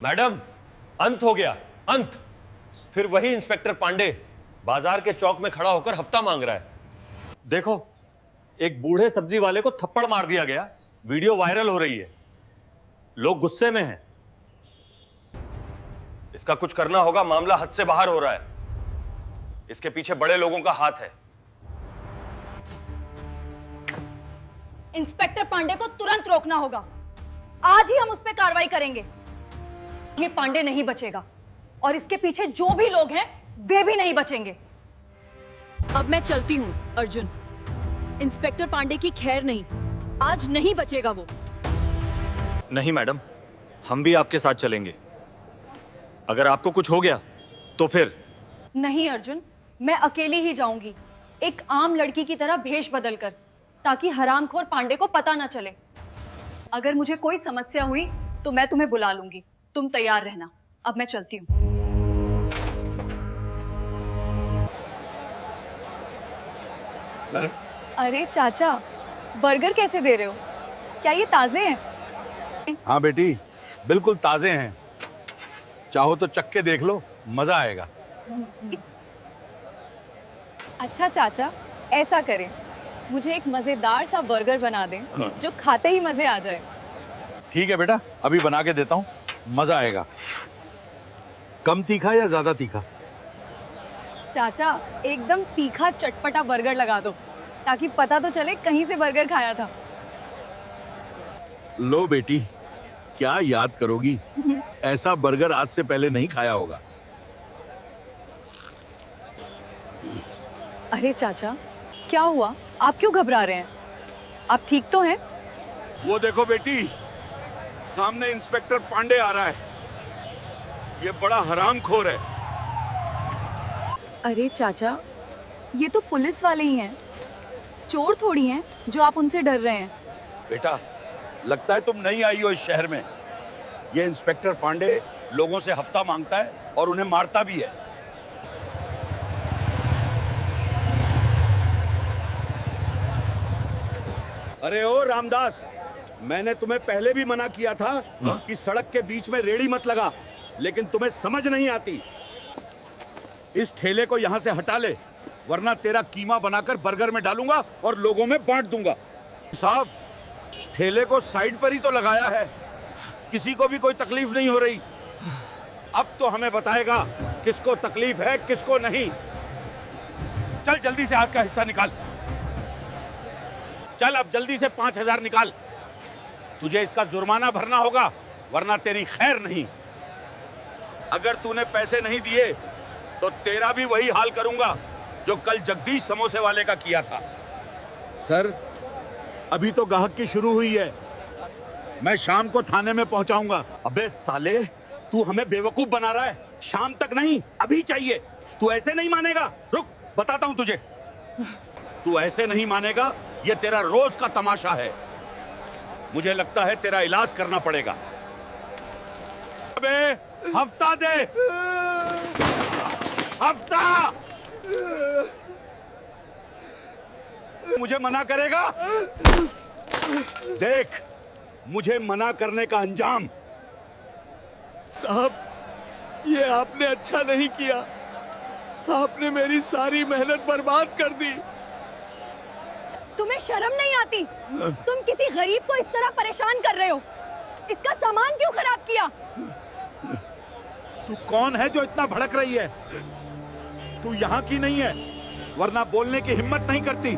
Madam, अंत हो गया, अंत। फिर वही इंस्पेक्टर पांडे बाजार के चौक में खड़ा होकर हफ्ता मांग रहा है। देखो, एक बूढ़े सब्जी वाले को थप्पड़ मार दिया गया, वीडियो वायरल हो रही है, लोग गुस्से में हैं। इसका कुछ करना होगा, मामला हद से बाहर हो रहा है। इसके पीछे बड़े लोगों का हाथ है। इंस्पेक्टर पांडे को तुरंत रोकना होगा। आज ही हम उस पर कार्रवाई करेंगे। ये पांडे नहीं बचेगा और इसके पीछे जो भी लोग हैं वे भी नहीं बचेंगे। अब मैं चलती हूँ अर्जुन। इंस्पेक्टर पांडे की खैर नहीं, आज नहीं बचेगा वो। नहीं मैडम, हम भी आपके साथ चलेंगे। अगर आपको कुछ हो गया तो फिर? नहीं अर्जुन, मैं अकेली ही जाऊंगी, एक आम लड़की की तरह भेष बदलकर, ताकि हरामखोर पांडे को पता न चले। अगर मुझे कोई समस्या हुई तो मैं तुम्हें बुला लूंगी, तुम तैयार रहना। अब मैं चलती हूँ। अरे चाचा, बर्गर कैसे दे रहे हो? क्या ये ताजे हैं? हाँ बेटी, बिल्कुल ताजे हैं। चाहो तो चख के देख लो, मजा आएगा। अच्छा चाचा, ऐसा करें, मुझे एक मजेदार सा बर्गर बना दें जो खाते ही मजे आ जाए। ठीक है बेटा, अभी बना के देता हूँ, मजा आएगा। कम तीखा या ज्यादा तीखा? चाचा, एकदम तीखा चटपटा बर्गर लगा दो, ताकि पता तो चले कहीं से बर्गर खाया था। लो बेटी, क्या याद करोगी? ऐसा बर्गर आज से पहले नहीं खाया होगा। अरे चाचा, क्या हुआ? आप क्यों घबरा रहे हैं? आप ठीक तो हैं? वो देखो बेटी, सामने इंस्पेक्टर पांडे आ रहा है। ये बड़ा हरामखोर है। अरे चाचा, ये तो पुलिस वाले ही हैं, चोर थोड़ी हैं जो आप उनसे डर रहे हैं। बेटा, लगता है तुम नहीं आई हो इस शहर में। ये इंस्पेक्टर पांडे लोगों से हफ्ता मांगता है और उन्हें मारता भी है। अरे ओ रामदास, मैंने तुम्हें पहले भी मना किया था कि सड़क के बीच में रेड़ी मत लगा, लेकिन तुम्हें समझ नहीं आती। इस ठेले को यहाँ से हटा ले, वरना तेरा कीमा बनाकर बर्गर में डालूंगा और लोगों में बांट दूंगा। साहब, ठेले को साइड पर ही तो लगाया है, किसी को भी कोई तकलीफ नहीं हो रही। अब तो हमें बताएगा किसको तकलीफ है, किसको नहीं। चल जल्दी से आज का हिस्सा निकाल। चल अब जल्दी से 5,000 निकाल। तुझे इसका जुर्माना भरना होगा, वरना तेरी खैर नहीं। अगर तूने पैसे नहीं दिए तो तेरा भी वही हाल करूंगा जो कल जगदीश समोसे वाले का किया था। सर, अभी तो ग्राहक की शुरू हुई है, मैं शाम को थाने में पहुंचाऊंगा। अबे साले, तू हमें बेवकूफ बना रहा है। शाम तक नहीं, अभी चाहिए। तू ऐसे नहीं मानेगा। रुक, बताता हूं तुझे। तू ऐसे नहीं मानेगा, ये तेरा रोज का तमाशा है। मुझे लगता है तेरा इलाज करना पड़ेगा। अबे हफ्ता दे, हफ्ता। मुझे मना करेगा? देख मुझे मना करने का अंजाम। साहब, ये आपने अच्छा नहीं किया। आपने मेरी सारी मेहनत बर्बाद कर दी। तुम्हें शर्म नहीं आती? तुम किसी गरीब को इस तरह परेशान कर रहे हो। इसका सामान क्यों खराब किया? तू कौन है जो इतना भड़क रही है? तू यहाँ की नहीं है, वरना बोलने की हिम्मत नहीं करती।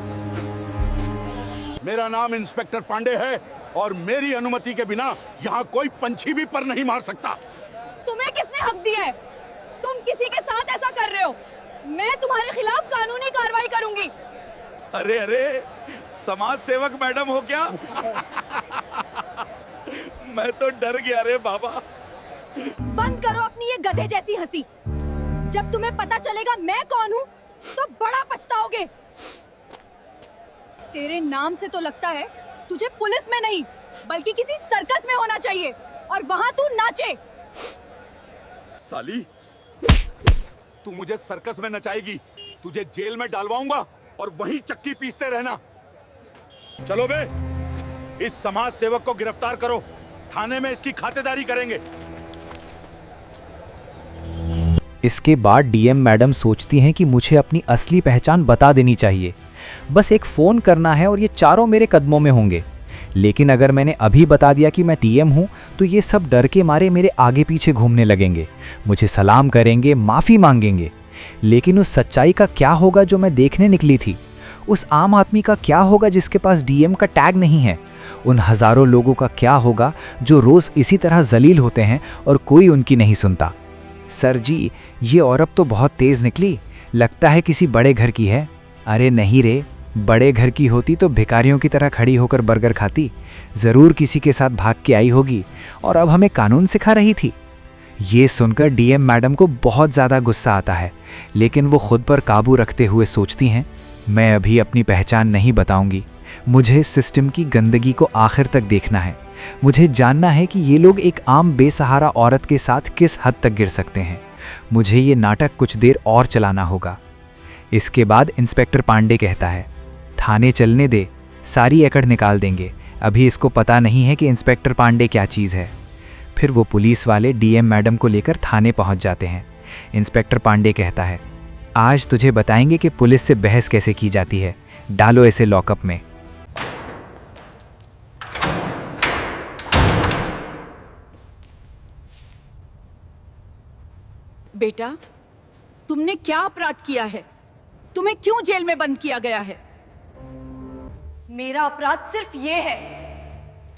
मेरा नाम इंस्पेक्टर पांडे है और मेरी अनुमति के बिना यहाँ कोई पंछी भी पर नहीं मार सकता। तुम्हें किसने हक दिया है? तुम किसी के साथ ऐसा कर रहे हो। मैं तुम्हारे खिलाफ कानूनी कार्रवाई करूंगी। अरे अरे, समाज सेवक मैडम हो क्या? मैं तो डर गया रे बाबा। बंद करो अपनी ये गधे जैसी हंसी। जब तुम्हें पता चलेगा मैं कौन हूँ तो बड़ा पछताओगे। तेरे नाम से तो लगता है तुझे पुलिस में नहीं बल्कि किसी सर्कस में होना चाहिए, और वहां तू नाचे। साली, तू मुझे सर्कस में नचाएगी, तुझे जेल में डालवाऊंगा और वहीं चक्की पीसते रहना। चलो बे, इस समाज सेवक को गिरफ्तार करो, थाने में इसकी खातेदारी करेंगे। इसके बाद डीएम मैडम सोचती हैं कि मुझे अपनी असली पहचान बता देनी चाहिए। बस एक फ़ोन करना है और ये चारों मेरे कदमों में होंगे। लेकिन अगर मैंने अभी बता दिया कि मैं डीएम हूँ तो ये सब डर के मारे मेरे आगे पीछे घूमने लगेंगे, मुझे सलाम करेंगे, माफ़ी मांगेंगे। लेकिन उस सच्चाई का क्या होगा जो मैं देखने निकली थी? उस आम आदमी का क्या होगा जिसके पास डीएम का टैग नहीं है? उन हज़ारों लोगों का क्या होगा जो रोज़ इसी तरह जलील होते हैं और कोई उनकी नहीं सुनता? सर जी, ये औरत तो बहुत तेज़ निकली, लगता है किसी बड़े घर की है। अरे नहीं रे, बड़े घर की होती तो भिखारियों की तरह खड़ी होकर बर्गर खाती, ज़रूर किसी के साथ भाग के आई होगी और अब हमें कानून सिखा रही थी। ये सुनकर डीएम मैडम को बहुत ज़्यादा गुस्सा आता है, लेकिन वो खुद पर काबू रखते हुए सोचती हैं, मैं अभी अपनी पहचान नहीं बताऊंगी। मुझे इस सिस्टम की गंदगी को आखिर तक देखना है। मुझे जानना है कि ये लोग एक आम बेसहारा औरत के साथ किस हद तक गिर सकते हैं। मुझे ये नाटक कुछ देर और चलाना होगा। इसके बाद इंस्पेक्टर पांडे कहता है, थाने चलने दे, सारी एकड़ निकाल देंगे। अभी इसको पता नहीं है कि इंस्पेक्टर पांडे क्या चीज़ है। फिर वो पुलिस वाले डीएम मैडम को लेकर थाने पहुंच जाते हैं। इंस्पेक्टर पांडे कहता है, आज तुझे बताएंगे कि पुलिस से बहस कैसे की जाती है। डालो इसे लॉकअप में। बेटा, तुमने क्या अपराध किया है? तुम्हें क्यों जेल में बंद किया गया है? मेरा अपराध सिर्फ ये है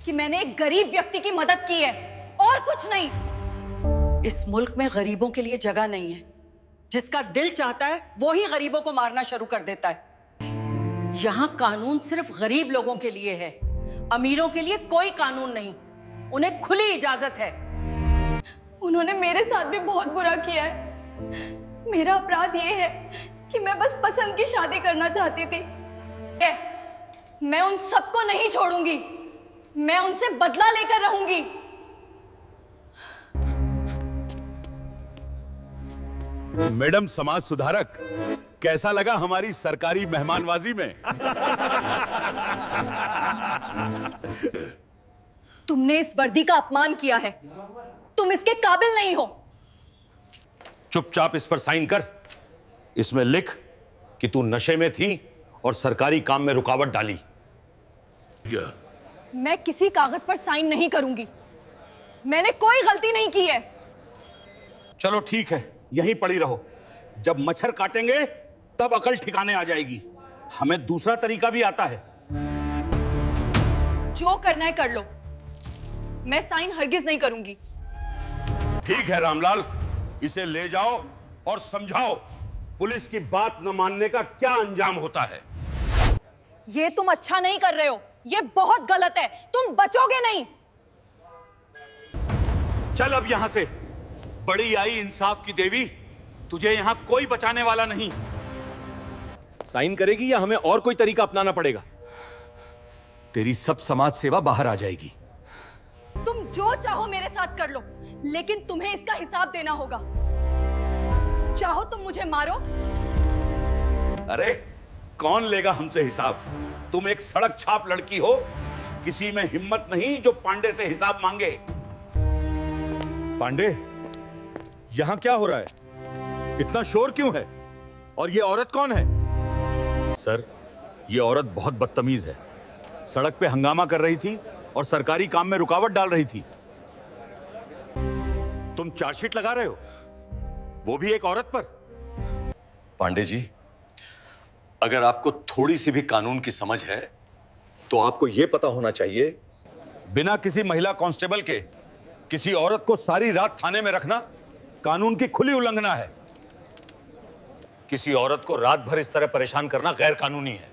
कि मैंने एक गरीब व्यक्ति की मदद की है और कुछ नहीं। इस मुल्क में गरीबों के लिए जगह नहीं है। जिसका दिल चाहता है वो ही गरीबों को मारना शुरू कर देता है। यहाँ कानून सिर्फ गरीब लोगों के लिए है, अमीरों के लिए कोई कानून नहीं। उन्हें खुली इजाजत है। उन्होंने मेरे साथ भी बहुत बुरा किया है। मेरा अपराध ये है कि मैं बस पसंद की शादी करना चाहती थी। मैं उन सबको नहीं छोड़ूंगी, मैं उनसे बदला लेकर रहूंगी। मैडम समाज सुधारक, कैसा लगा हमारी सरकारी मेहमानवाजी में? तुमने इस वर्दी का अपमान किया है, तुम इसके काबिल नहीं हो। चुपचाप इस पर साइन कर। इसमें लिख कि तू नशे में थी और सरकारी काम में रुकावट डाली। मैं किसी कागज पर साइन नहीं करूंगी। मैंने कोई गलती नहीं की है। चलो ठीक है, यहीं पड़ी रहो। जब मच्छर काटेंगे तब अकल ठिकाने आ जाएगी। हमें दूसरा तरीका भी आता है। जो करना है कर लो, मैं साइन हरगिज नहीं करूंगी। ठीक है रामलाल, इसे ले जाओ और समझाओ पुलिस की बात न मानने का क्या अंजाम होता है। ये तुम अच्छा नहीं कर रहे हो, ये बहुत गलत है। तुम बचोगे नहीं। चल अब यहां से। बड़ी आई इंसाफ की देवी, तुझे यहां कोई बचाने वाला नहीं। साइन करेगी या हमें और कोई तरीका अपनाना पड़ेगा? तेरी सब समाज सेवा बाहर आ जाएगी। तुम जो चाहो मेरे साथ कर लो, लेकिन तुम्हें इसका हिसाब देना होगा। चाहो तुम मुझे मारो। अरे कौन लेगा हमसे हिसाब? तुम एक सड़क छाप लड़की हो, किसी में हिम्मत नहीं जो पांडे से हिसाब मांगे। पांडे, यहां क्या हो रहा है? इतना शोर क्यों है? और ये औरत कौन है? सर, ये औरत बहुत बदतमीज है। सड़क पे हंगामा कर रही थी और सरकारी काम में रुकावट डाल रही थी। तुम चार्जशीट लगा रहे हो, वो भी एक औरत पर। पांडे जी, अगर आपको थोड़ी सी भी कानून की समझ है तो आपको यह पता होना चाहिए, बिना किसी महिला कांस्टेबल के किसी औरत को सारी रात थाने में रखना कानून की खुली उल्लंघना है। किसी औरत को रात भर इस तरह परेशान करना गैर कानूनी है।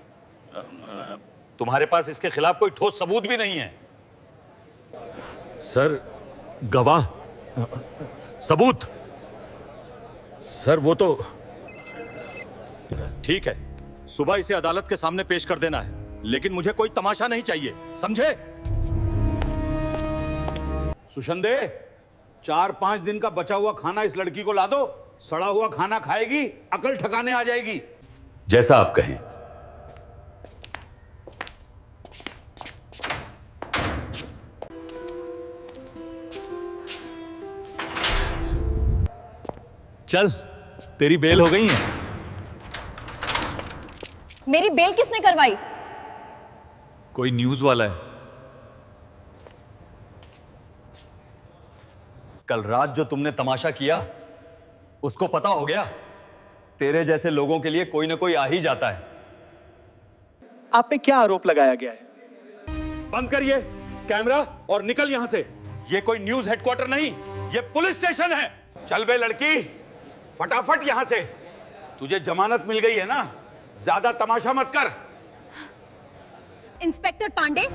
तुम्हारे पास इसके खिलाफ कोई ठोस सबूत भी नहीं है। सर, गवाह, सबूत। सर वो तो ठीक है, सुबह इसे अदालत के सामने पेश कर देना है, लेकिन मुझे कोई तमाशा नहीं चाहिए, समझे? सुशंदे, 4-5 दिन का बचा हुआ खाना इस लड़की को ला दो। सड़ा हुआ खाना खाएगी, अकल ठिकाने आ जाएगी। जैसा आप कहें। चल, तेरी बेल हो गई है। मेरी बेल किसने करवाई? कोई न्यूज वाला है। कल रात जो तुमने तमाशा किया, उसको पता हो गया। तेरे जैसे लोगों के लिए कोई ना कोई आ ही जाता है। आप पे क्या आरोप लगाया गया है? बंद करिए कैमरा और निकल यहां से। ये कोई न्यूज हेडक्वार्टर नहीं, ये पुलिस स्टेशन है। चल बे लड़की, फटाफट यहां से। तुझे जमानत मिल गई है ना, ज्यादा तमाशा मत कर। Inspector Pandey,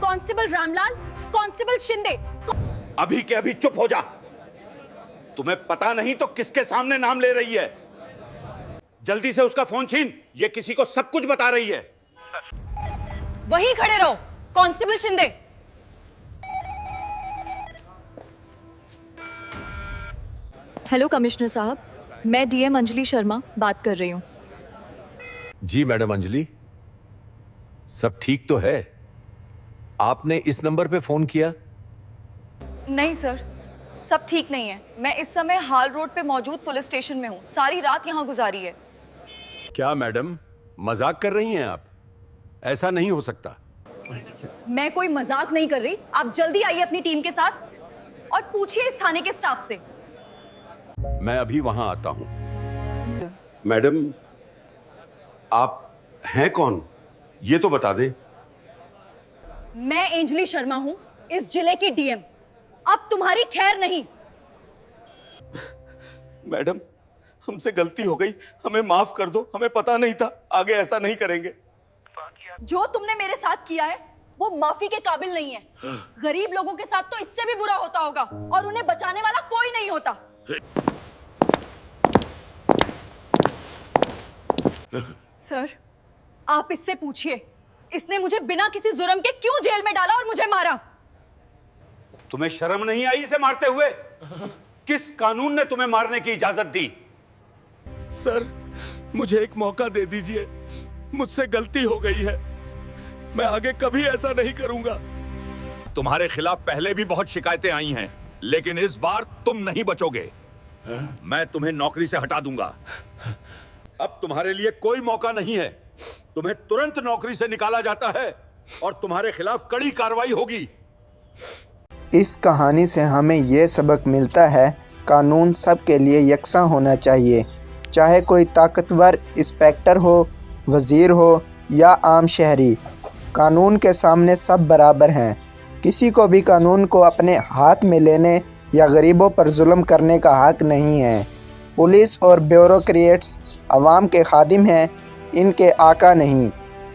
constable Ramlal, constable Shinde. अभी के अभी चुप हो जा। तुम्हें पता नहीं तो किसके सामने नाम ले रही है? जल्दी से उसका फोन छीन, ये किसी को सब कुछ बता रही है। वहीं खड़े रहो, कांस्टेबल शिंदे। हेलो कमिश्नर साहब, मैं डीएम अंजलि शर्मा बात कर रही हूँ। जी मैडम अंजलि, सब ठीक तो है? आपने इस नंबर पे फोन किया? नहीं सर, सब ठीक नहीं है। मैं इस समय हाल रोड पे मौजूद पुलिस स्टेशन में हूँ। सारी रात यहाँ गुजारी है। क्या मैडम मजाक कर रही हैं आप? ऐसा नहीं हो सकता। मैं कोई मजाक नहीं कर रही। आप जल्दी आइए अपनी टीम के साथ और पूछिए इस थाने के स्टाफ से। मैं अभी वहां आता हूं। मैडम, आप हैं कौन, ये तो बता दें। मैं अंजलि शर्मा हूँ, इस जिले की डीएम। अब तुम्हारी खैर नहीं। मैडम, हमसे गलती हो गई, हमें माफ कर दो। हमें पता नहीं था, आगे ऐसा नहीं करेंगे। जो तुमने मेरे साथ किया है वो माफी के काबिल नहीं है। गरीब लोगों के साथ तो इससे भी बुरा होता होगा और उन्हें बचाने वाला कोई नहीं होता। सर, आप इससे पूछिए, इसने मुझे बिना किसी जुर्म के क्यों जेल में डाला और मुझे मारा। तुम्हें शर्म नहीं आई इसे मारते हुए? किस कानून ने तुम्हें मारने की इजाजत दी? सर, मुझे एक मौका दे दीजिए। मुझसे गलती हो गई है। मैं आगे कभी ऐसा नहीं करूंगा। तुम्हारे खिलाफ पहले भी बहुत शिकायतें आई हैं, लेकिन इस बार तुम नहीं बचोगे। मैं तुम्हें नौकरी से हटा दूंगा। अब तुम्हारे लिए कोई मौका नहीं है। तुम्हें तुरंत नौकरी से निकाला जाता है और तुम्हारे खिलाफ कड़ी कार्रवाई होगी। इस कहानी से हमें ये सबक मिलता है, कानून सबके लिए यकसा होना चाहिए। चाहे कोई ताकतवर इंस्पेक्टर हो, वज़ीर हो या आम शहरी, कानून के सामने सब बराबर हैं। किसी को भी कानून को अपने हाथ में लेने या गरीबों पर जुल्म करने का हक नहीं है। पुलिस और ब्यूरोक्रेट्स अवाम के खादिम हैं, इनके आका नहीं।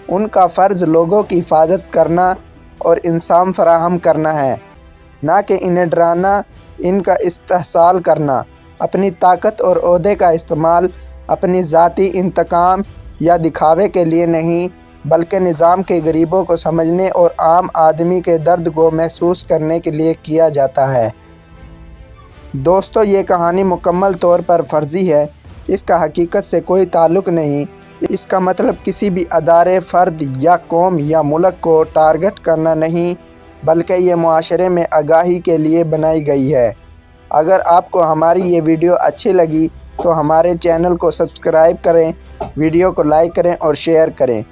उनका फ़र्ज़ लोगों की हिफाजत करना और इंसाफ फराहम करना है, ना कि इन्हें डराना, इनका इस्तेहसाल करना। अपनी ताकत और ओहदे का इस्तेमाल अपनी ज़ाती इंतकाम या दिखावे के लिए नहीं, बल्कि निज़ाम के गरीबों को समझने और आम आदमी के दर्द को महसूस करने के लिए किया जाता है। दोस्तों, ये कहानी मुकम्मल तौर पर फ़र्ज़ी है। इसका हकीकत से कोई ताल्लुक़ नहीं। इसका मतलब किसी भी अदारे, फ़र्द या कौम या मुल्क को टारगेट करना नहीं, बल्कि ये मुआशरे में आगाही के लिए बनाई गई है। अगर आपको हमारी ये वीडियो अच्छी लगी तो हमारे चैनल को सब्सक्राइब करें, वीडियो को लाइक करें और शेयर करें।